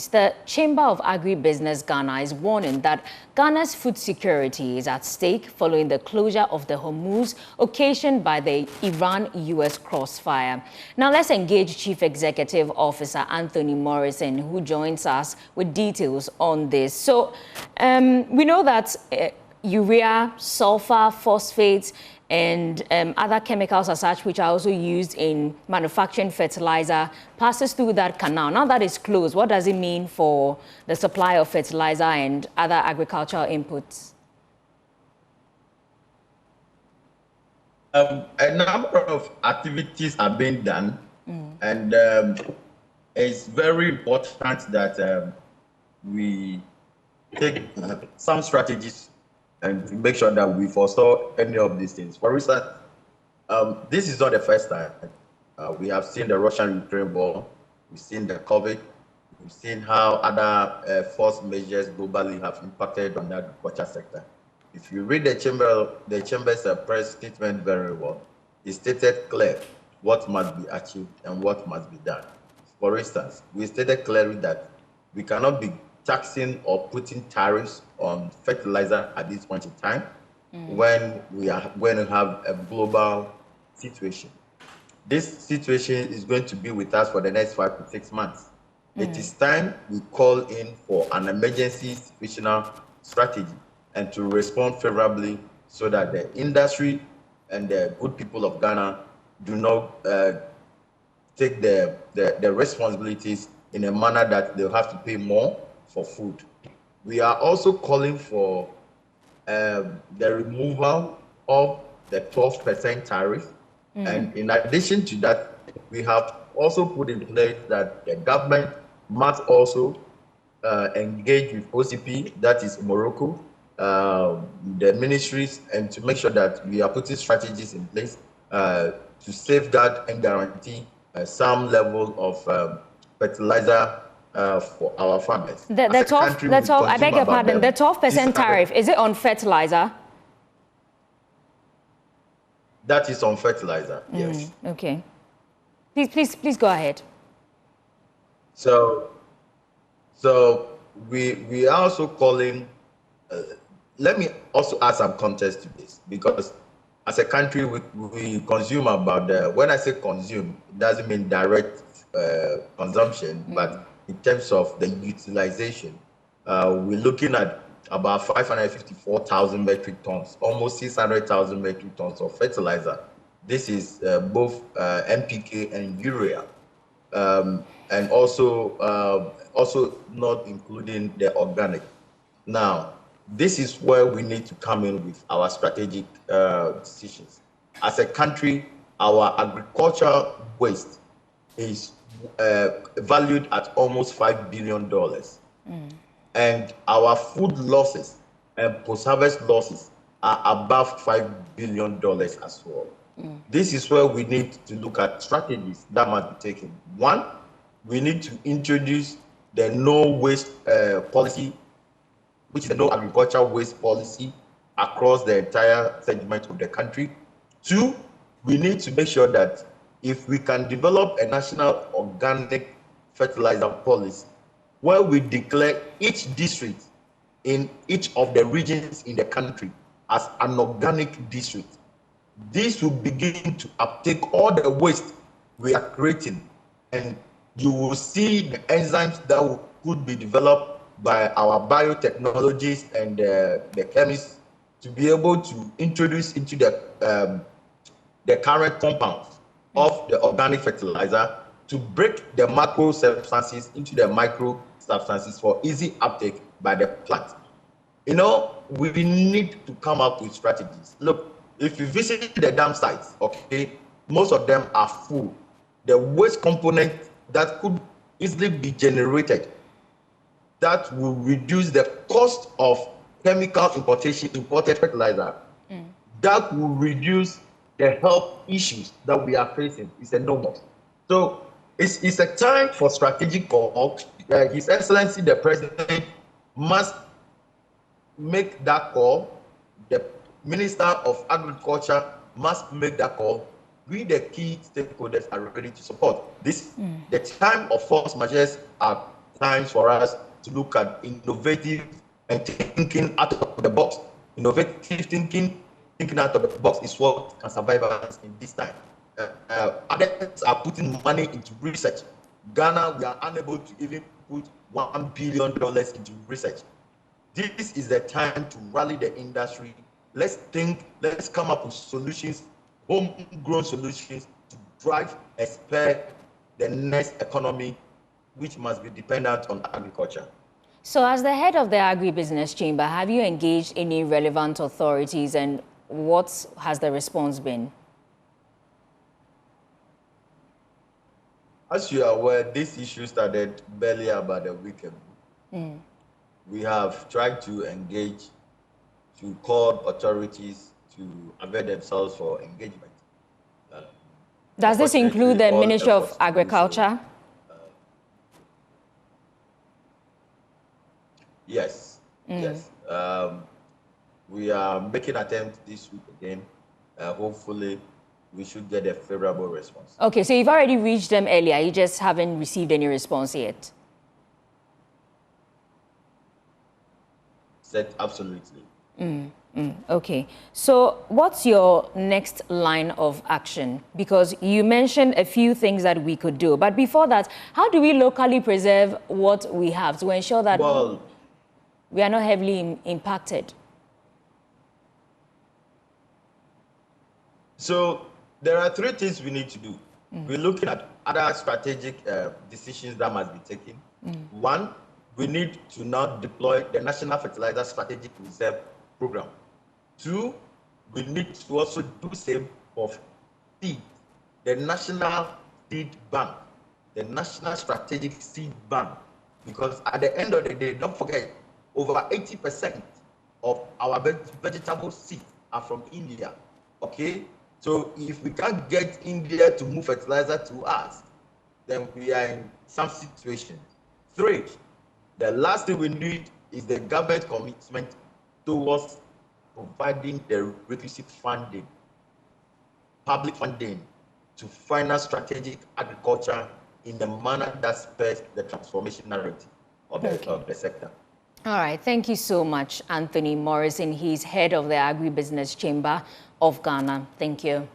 news, the Chamber of Agribusiness Ghana is warning that Ghana's food security is at stake following the closure of the Hormuz occasioned by the Iran-US crossfire. Now let's engage Chief Executive Officer Anthony Morrison, who joins us with details on this. So we know that urea, sulfur, phosphates, and other chemicals as such, which are also used in manufacturing fertilizer, passes through that canal. Now that it's closed, what does it mean for the supply of fertilizer and other agricultural inputs? A number of activities are being done, and it's very important that we take some strategies and to make sure that we forestall any of these things. For instance, this is not the first time. We have seen the Russian-Ukraine war, we've seen the COVID, we've seen how other force measures globally have impacted on the agriculture sector. If you read the Chamber's press statement very well, it stated clear what must be achieved and what must be done. For instance, we stated clearly that we cannot be taxing or putting tariffs on fertilizer at this point in time when we are going to have a global situation. This situation is going to be with us for the next 5 to 6 months. It is time we call in for an emergency situational strategy and to respond favorably so that the industry and the good people of Ghana do not take the responsibilities in a manner that they'll have to pay more for food. We are also calling for the removal of the 12% tariff. And in addition to that, we have also put in place that the government must also engage with OCP, that is Morocco, the ministries, and to make sure that we are putting strategies in place to safeguard and guarantee some level of fertilizer for our farmers. The 12, I beg your pardon, the 12% tariff, is it on fertilizer? That is on fertilizer, yes. Okay. Please go ahead. So we are also calling, let me also add some context to this, because as a country, we consume about, when I say consume, it doesn't mean direct consumption, but in terms of the utilization, we're looking at about 554,000 metric tons, almost 600,000 metric tons of fertilizer. This is both NPK and urea, and also not including the organic. Now, this is where we need to come in with our strategic decisions. As a country, our agricultural waste is valued at almost $5 billion. And our food losses and post-harvest losses are above $5 billion as well. This is where we need to look at strategies that must be taken. One, we need to introduce the no waste policy, which is the no agricultural waste policy across the entire segment of the country. Two, we need to make sure that if we can develop a national organic fertilizer policy where we declare each district in each of the regions in the country as an organic district, this will begin to uptake all the waste we are creating, and you will see the enzymes that could be developed by our biotechnologists and the chemists to be able to introduce into the current compounds of the organic fertilizer to break the macro substances into the micro substances for easy uptake by the plant. You know, we need to come up with strategies. Look, if you visit the dam sites, okay, most of them are full. The waste component that could easily be generated, that will reduce the cost of chemical imported fertilizer. That will reduce the health issues that we are facing. It's enormous. So it's a time for strategic call. His Excellency the President must make that call. The Minister of Agriculture must make that call. We, the key stakeholders, are ready to support this. The time of force measures are times for us to look at innovative and thinking out of the box. Innovative thinking out of the box is what can survive us in this time. Others are putting money into research. Ghana, we are unable to even put $1 billion into research. This is the time to rally the industry. Let's think, let's come up with solutions, homegrown solutions to drive and spur the next economy, which must be dependent on agriculture. So as the head of the Agribusiness Chamber, have you engaged any relevant authorities, and what has the response been? As you are aware, this issue started barely about a week ago. We have tried to engage, to call authorities to avail themselves for engagement. Does this include the Ministry of Agriculture? Yes, yes. We are making attempts this week again. Hopefully, we should get a favorable response. Okay, so you've already reached them earlier. You just haven't received any response yet. Absolutely. Okay, so what's your next line of action? Because you mentioned a few things that we could do, but before that, how do we locally preserve what we have to ensure that we are not heavily impacted? So there are three things we need to do. We're looking at other strategic decisions that must be taken. One, we need to now deploy the National Fertilizer Strategic Reserve Program. Two, we need to also do the same for seed, the National Seed Bank, the National Strategic Seed Bank. Because at the end of the day, don't forget, over 80% of our vegetable seeds are from India. Okay? So if we can't get India to move fertilizer to us, then we are in some situation. Three, the last thing we need is the government commitment towards providing the requisite funding, public funding, to finance strategic agriculture in the manner that spurs the transformation narrative of the sector. All right, thank you so much, Anthony Morrison. He's head of the Agribusiness Chamber of Ghana. Thank you.